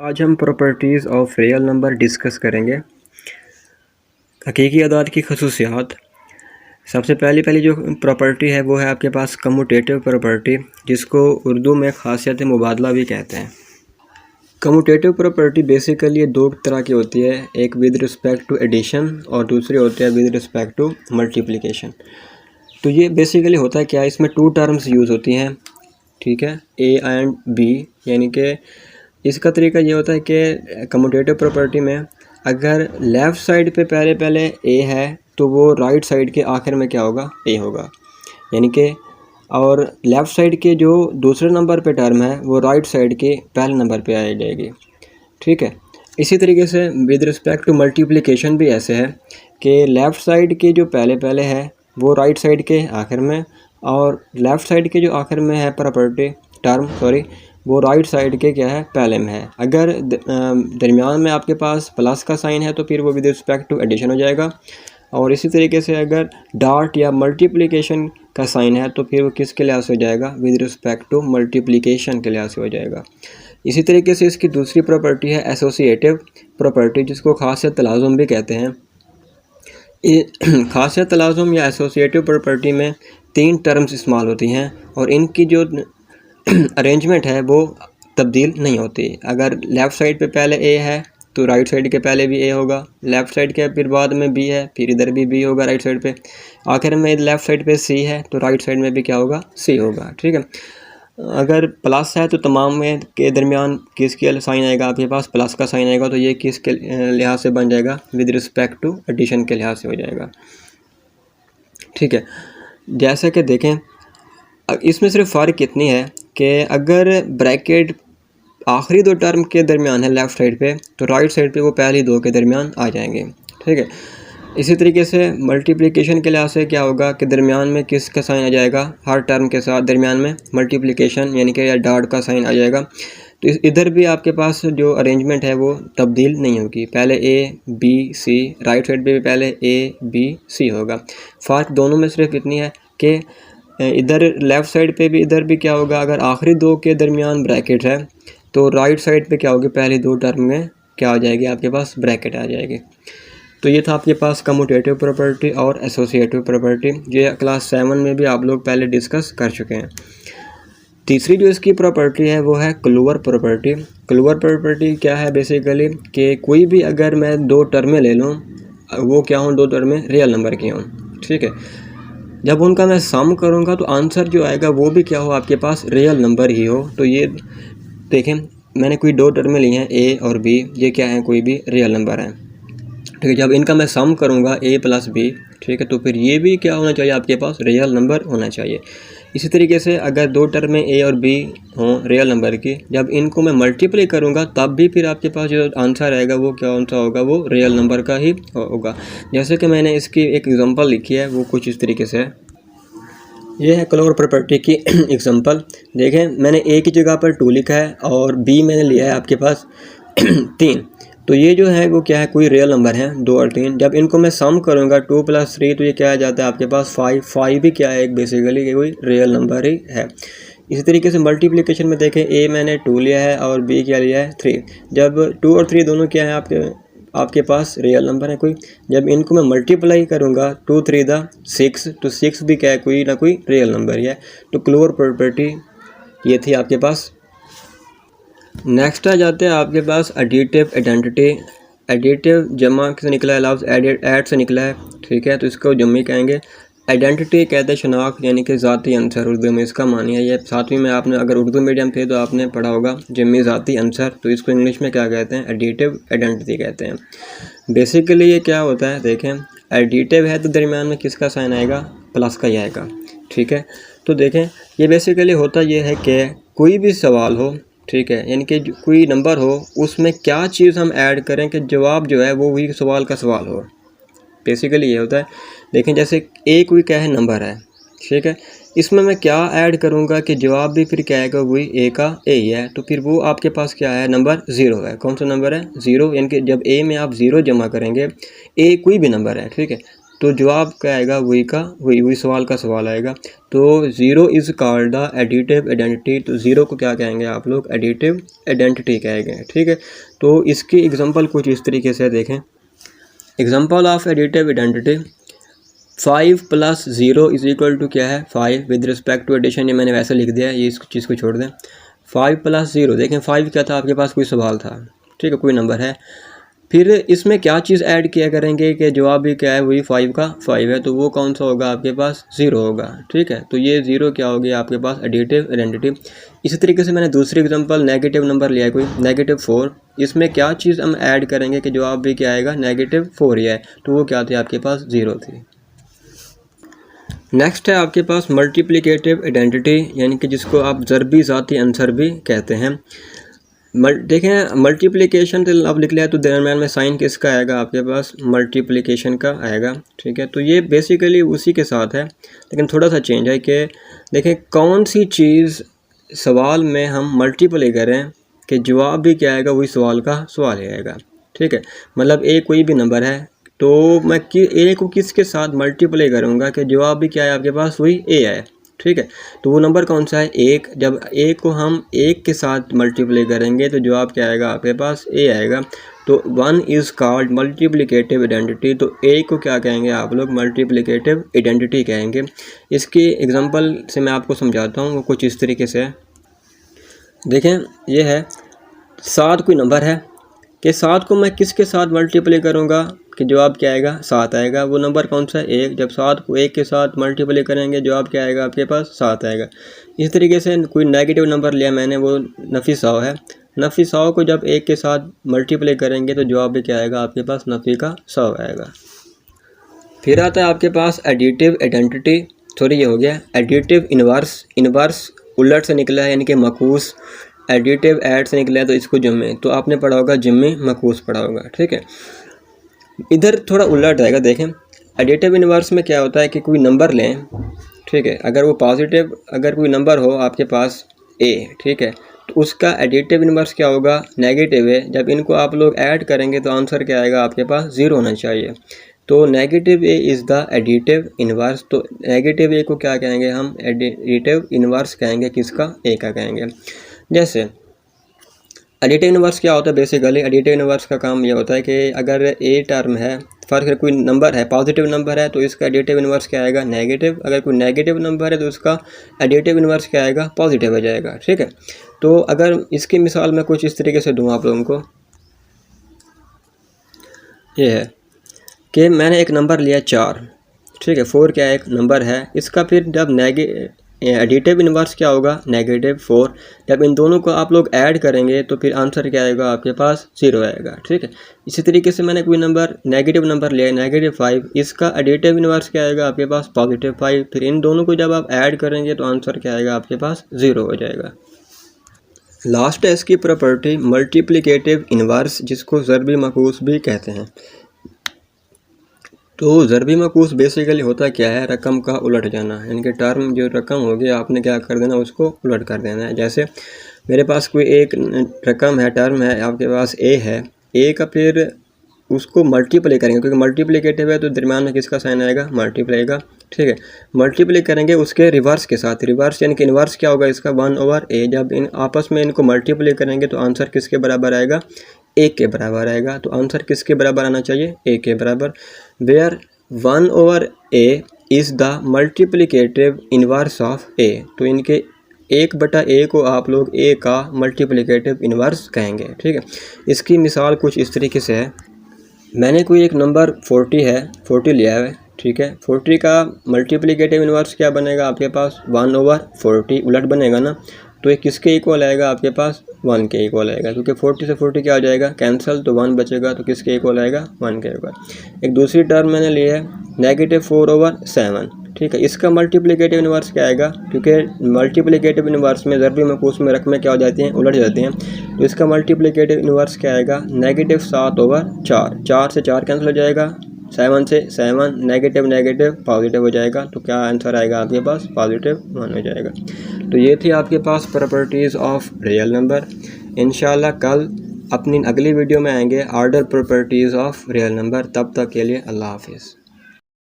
आज हम properties of real number discuss करेंगे। हकीकी अदाद की खसूसियात। सबसे पहली जो प्रॉपर्टी है वो है आपके पास कम्यूटेटिव प्रॉपर्टी, जिसको उर्दू में खासियत मुबादला भी कहते हैं। कम्यूटेटिव प्रॉपर्टी बेसिकली दो तरह की होती है, एक विद रिस्पेक्ट टू एडिशन और दूसरी होती है विद रिस्पेक्ट टू मल्टीप्लिकेशन। तो ये बेसिकली होता है क्या, इसमें टू टर्म्स यूज़ होती हैं, ठीक है, ए एंड बी। यानी कि इसका तरीका ये होता है कि कम्यूटेटिव प्रॉपर्टी में अगर लेफ़्ट साइड पे पहले ए है तो वो राइट साइड के आखिर में क्या होगा, ए होगा। यानी कि और लेफ़्ट साइड के जो दूसरे नंबर पे टर्म है वो राइट साइड के पहले नंबर पे आ जाएगी, ठीक है। इसी तरीके से विद रिस्पेक्ट टू मल्टीप्लिकेशन भी ऐसे है कि लेफ़्ट साइड के जो पहले है वो राइट साइड के आखिर में, और लेफ़्ट साइड के जो आखिर में है प्रॉपर्टी टर्म वो राइट साइड के क्या है, पहले में है। अगर दरमियान में आपके पास प्लस का साइन है तो फिर वो विद रिस्पेक्ट टू एडिशन हो जाएगा, और इसी तरीके से अगर डॉट या मल्टीप्लिकेशन का साइन है तो फिर वो किसके लिहाज से हो जाएगा, विद रिस्पेक्ट टू मल्टीप्लिकेशन के लिहाज से हो जाएगा। इसी तरीके से इसकी दूसरी प्रॉपर्टी है एसोसिएटिव प्रॉपर्टी, जिसको खासियत तलाज़ुम भी कहते हैं। खासियत तलाज़ुम या एसोसिएटिव प्रॉपर्टी में तीन टर्म्स इस्तेमाल होती हैं और इनकी जो अरेंजमेंट है वो तब्दील नहीं होती। अगर लेफ़्ट साइड पे पहले ए है तो राइट साइड के पहले भी ए होगा, लेफ़्ट साइड के फिर बाद में बी है, फिर इधर भी बी होगा राइट साइड पे, आखिर में लेफ़्ट साइड पे सी है तो राइट साइड में भी क्या होगा, सी होगा, ठीक है। अगर प्लस है तो तमाम में के दरमियान किसके साइन आएगा, आपके पास प्लस का साइन आएगा, तो ये किसके लिहाज से बन जाएगा, विद रिस्पेक्ट टू एडिशन के लिहाज से हो जाएगा, ठीक है। जैसे कि देखें इसमें सिर्फ फ़र्क इतनी है कि अगर ब्रैकेट आखिरी दो टर्म के दरमियान है लेफ़्ट साइड पे तो राइट साइड पे वो पहली दो के दरमियान आ जाएंगे, ठीक है। इसी तरीके से मल्टीप्लिकेशन के लिहाज से क्या होगा कि दरमियान में किसका साइन आ जाएगा, हर टर्म के साथ दरमियान में मल्टीप्लिकेशन यानी कि या डॉट का साइन आ जाएगा। तो इधर भी आपके पास जो अरेंजमेंट है वो तब्दील नहीं होगी, पहले A B C, right side पे भी पहले ए बी सी होगा। फ़र्क दोनों में सिर्फ इतनी है कि इधर लेफ़्ट साइड पे भी इधर भी क्या होगा, अगर आखिरी दो के दरमियान ब्रैकेट है तो राइट साइड पे क्या होगी, पहली दो टर्म में क्या आ जाएगी, आपके पास ब्रैकेट आ जाएगी। तो ये था आपके पास कम्यूटेटिव प्रॉपर्टी और एसोसिएटिव प्रॉपर्टी, ये क्लास 7 में भी आप लोग पहले डिस्कस कर चुके हैं। तीसरी जो इसकी प्रॉपर्टी है वो है क्लोवर प्रॉपर्टी। क्लोवर प्रॉपर्टी क्या है बेसिकली कि कोई भी अगर मैं दो टर्में ले लूँ, वो क्या हों, दो टर्में रियल नंबर की हों, ठीक है। जब उनका मैं सम करूँगा तो आंसर जो आएगा वो भी क्या हो, आपके पास रियल नंबर ही हो। तो ये देखें मैंने कोई दो टर्में ली हैं ए और बी, ये क्या है, कोई भी रियल नंबर है, ठीक है। जब इनका मैं सम करूँगा ए प्लस बी, ठीक है, तो फिर ये भी क्या होना चाहिए, आपके पास रियल नंबर होना चाहिए। इसी तरीके से अगर दो टर्में ए और बी हों रियल नंबर की, जब इनको मैं मल्टीप्लाई करूँगा तब भी फिर आपके पास जो आंसर आएगा वो क्या सा होगा, वो रियल नंबर का ही होगा। जैसे कि मैंने इसकी एक एग्जांपल लिखी है वो कुछ इस तरीके से है। ये है क्लोवर प्रॉपर्टी की एग्जांपल। देखें मैंने ए की जगह पर 2 लिखा है और बी मैंने लिया है आपके पास 3। तो ये जो है वो क्या है, कोई रियल नंबर है 2 और 3। जब इनको मैं सम करूँगा 2 + 3 तो ये क्या आ जाता है आपके पास 5। 5 भी क्या है, एक बेसिकली कोई रियल नंबर ही है। इसी तरीके से मल्टीप्लिकेशन में देखें ए मैंने 2 लिया है और बी क्या लिया है 3। जब 2 और 3 दोनों क्या है आपके पास रियल नंबर है कोई। जब इनको मैं मल्टीप्लाई करूँगा 2 3 6, तो 6 भी क्या है, कोई ना कोई रियल नंबर ही है। तो क्लोवर प्रॉपर्टी ये थी आपके पास। नेक्स्ट आ जाते हैं आपके पास एडिटिव आइडेंटिटी। एडिटिव जमा से निकला है, लफ्ज़ ऐड से निकला है, ठीक है, तो इसको जमी कहेंगे। आइडेंटिटी कहते हैं शनाख्त यानी कि ज़ाती अंसर, उर्दू में इसका मानी है। ये 7वीं में आपने अगर उर्दू मीडियम थे तो आपने पढ़ा होगा जमी ज़ाती अंसर, तो इसको इंग्लिश में क्या कहते हैं, एडिटिव आइडेंटिटी कहते हैं। बेसिकली ये क्या होता है, देखें एडिटिव है तो दरमियान में किसका साइन आएगा, प्लस का ही आएगा, ठीक है। तो देखें ये बेसिकली होता ये है कि कोई भी सवाल हो, ठीक है, यानी कि कोई नंबर हो उसमें क्या चीज़ हम ऐड करें कि जवाब जो है वो वही सवाल का सवाल हो, बेसिकली ये होता है। देखें जैसे ए कोई क्या है, नंबर है, ठीक है, इसमें मैं क्या ऐड करूँगा कि जवाब भी फिर क्या आएगा, वही ए का ए ही है। तो फिर वो आपके पास क्या है, नंबर 0 है। कौन सा नंबर है, 0। यानी कि जब ए में आप 0 जमा करेंगे, ए कोई भी नंबर है, ठीक है, तो जवाब क्या आएगा, वही सवाल का सवाल आएगा। तो zero is called the additive identity. तो ज़ीरो को क्या कहेंगे आप लोग, एडिटिव आइडेंटिटी कहेंगे, ठीक है। तो इसकी एग्जांपल कुछ इस तरीके से देखें। एग्जांपल ऑफ एडिटिव आइडेंटिटी, 5 + 0 = क्या है 5। विद रिस्पेक्ट टू एडिशन, ये मैंने वैसे लिख दिया है, ये इस चीज़ को छोड़ दें। 5 + 0, देखें 5 क्या था आपके पास, कोई सवाल था, ठीक है, कोई नंबर है। फिर इसमें क्या चीज़ ऐड किया करेंगे कि जवाब भी क्या है, वही 5 का 5 है, तो वो कौन सा होगा आपके पास, 0 होगा, ठीक है। तो ये 0 क्या हो गया आपके पास, एडिटिव आइडेंटिटी। इसी तरीके से मैंने दूसरी एग्जांपल, नेगेटिव नंबर लिया है कोई, -4, इसमें क्या चीज़ हम ऐड करेंगे कि जवाब भी क्या आएगा, -4 ही है, तो वो क्या थी आपके पास, 0 थी। नेक्स्ट है आपके पास मल्टीप्लिकेटिव आइडेंटिटी, यानी कि जिसको आप ज़रबी ज़ाती आंसर भी कहते हैं। देखें मल्टीप्लिकेशन तो अब लिख लिया, तो दरम्यान में साइन किसका आएगा आपके पास, मल्टीप्लिकेशन का आएगा, ठीक है। तो ये बेसिकली उसी के साथ है, लेकिन थोड़ा सा चेंज है कि देखें कौन सी चीज़ सवाल में हम मल्टीप्लाई करें कि जवाब भी क्या आएगा, वही सवाल का सवाल ही आएगा, ठीक है। मतलब ए कोई भी नंबर है, तो मैं ए को किसके साथ मल्टीप्लाई करूँगा कि जवाब भी क्या है आपके पास, वही ए है, ठीक है। तो वो नंबर कौन सा है, 1। जब ए को हम 1 के साथ मल्टीप्लाई करेंगे तो जवाब क्या आएगा आपके पास, ए आएगा। तो 1 इज़ कॉल्ड मल्टीप्लिकेटिव आइडेंटिटी। तो ए को क्या कहेंगे आप लोग, मल्टीप्लिकेटिव आइडेंटिटी कहेंगे। इसकी एग्जांपल से मैं आपको समझाता हूँ, वो कुछ इस तरीके से है। देखें ये है 7 कोई नंबर है कि 7 को मैं किसके साथ मल्टीप्लाई करूँगा कि जवाब क्या आएगा, 7 आएगा। वो नंबर कौन सा है, 1। जब 7 को 1 के साथ मल्टीप्लाई करेंगे जवाब क्या आएगा आपके पास, 7 आएगा। इस तरीके से कोई नेगेटिव नंबर लिया मैंने, वो नफ़ी 100 है। नफ़ी 100 को जब 1 के साथ मल्टीप्लाई करेंगे तो जवाब भी क्या आएगा आपके पास, नफ़ी का 100 आएगा। फिर आता है आपके पास एडिटिव आइडेंटिटी, सॉरी ये हो गया एडिटिव इन्वर्स। इन्वर्स उलट से निकला है, यानी कि मकूस। एडिटिव ऐड से निकला है, तो इसको जम्मे, तो आपने पढ़ा होगा जम्मे मकूस पढ़ा होगा, ठीक है। इधर थोड़ा उलट आएगा। देखें एडिटिव इन्वर्स में क्या होता है कि कोई नंबर लें, ठीक है, अगर वो पॉजिटिव, अगर कोई नंबर हो आपके पास ए, ठीक है, तो उसका एडिटिव इन्वर्स क्या होगा, नेगेटिव है। जब इनको आप लोग ऐड करेंगे तो आंसर क्या आएगा आपके पास, 0 होना चाहिए। तो negative A is the additive inverse. तो नेगेटिव ए को क्या कहेंगे हम, एडिटिव इन्वर्स कहेंगे, किसका, ए का कहेंगे। जैसे एडिटिव इन्वर्स क्या होता है, बेसिकली एडिटिव इन्वर्स का काम ये होता है कि अगर ए टर्म है, फर्क कोई नंबर है, पॉजिटिव नंबर है, तो इसका एडिटिव इन्वर्स क्या आएगा, नेगेटिव। अगर कोई नेगेटिव नंबर है तो उसका एडिटिव इन्वर्स क्या आएगा, पॉजिटिव हो जाएगा, ठीक है। तो अगर इसकी मिसाल मैं कुछ इस तरीके से दूँ आप लोगों को, ये है कि मैंने एक नंबर लिया 4, ठीक है, 4 क्या एक नंबर है, इसका फिर जब एडिटिव इन्वर्स क्या होगा, -4। जब इन दोनों को आप लोग ऐड करेंगे तो फिर आंसर क्या आएगा आपके पास, 0 आएगा, ठीक है। इसी तरीके से मैंने कोई नंबर नेगेटिव नंबर लिया -5, इसका एडिटिव इन्वर्स क्या आएगा आपके पास, +5। फिर इन दोनों को जब आप ऐड करेंगे तो आंसर क्या आएगा आपके पास, 0 हो जाएगा। लास्ट है इसकी प्रॉपर्टी मल्टीप्लिकेटिव इन्वर्स, जिसको ज़रबी मकूस भी कहते हैं। तो ज़रबी मकूस बेसिकली होता क्या है, रकम का उलट जाना, यानी कि टर्म जो रकम होगी आपने क्या कर देना, उसको उलट कर देना है। जैसे मेरे पास कोई एक रकम है, टर्म है, आपके पास ए है, ए का फिर उसको मल्टीप्लाई करेंगे, क्योंकि मल्टीप्लिकेटिव है तो दरम्यान में किसका साइन आएगा, मल्टीप्लाई का, ठीक है। मल्टीप्लाई करेंगे उसके रिवर्स के साथ, रिवर्स यानी कि इन्वर्स क्या होगा इसका, 1/a। जब इन आपस में इनको मल्टीप्लाई करेंगे तो आंसर किसके बराबर आएगा, 1 के बराबर आएगा। तो आंसर किसके बराबर आना चाहिए, 1 के बराबर। Where 1/a is the multiplicative inverse of a। तो इनके 1/a को आप लोग a का मल्टीप्लिकेटिव इन्वर्स कहेंगे, ठीक है। इसकी मिसाल कुछ इस तरीके से है। मैंने कोई एक नंबर 40 है, 40 लिया है, ठीक है। 40 का मल्टीप्लिकेटिव इन्वर्स क्या बनेगा आपके पास, 1/40 उलट बनेगा ना। तो ये किसके इक्वल आएगा आपके पास, 1 के इक्वल आएगा, क्योंकि 40 से 40 क्या आ जाएगा, कैंसिल, तो 1 बचेगा, तो किसके इक्वल आएगा, 1 के इक्वल। एक दूसरी टर्म मैंने ली है -4/7, ठीक है। इसका मल्टीप्लिकेटिव इन्वर्स क्या आएगा, क्योंकि मल्टीप्लिकेटिव इन्वर्स में ज़रबी मकूस में रकमें क्या हो जाती हैं, उलट जाती हैं। तो इसका मल्टीप्लिकेटिव इन्वर्स क्या आएगा, -7/4। 4 से 4 कैंसिल हो जाएगा, 7 से 7, नेगेटिव नेगेटिव पॉजिटिव हो जाएगा, तो क्या आंसर आएगा आपके पास, +1 हो जाएगा। तो ये थी आपके पास प्रॉपर्टीज़ ऑफ रियल नंबर। इंशाल्लाह कल अपनी अगली वीडियो में आएंगे order properties of real number. तब तक के लिए अल्लाह हाफिज़।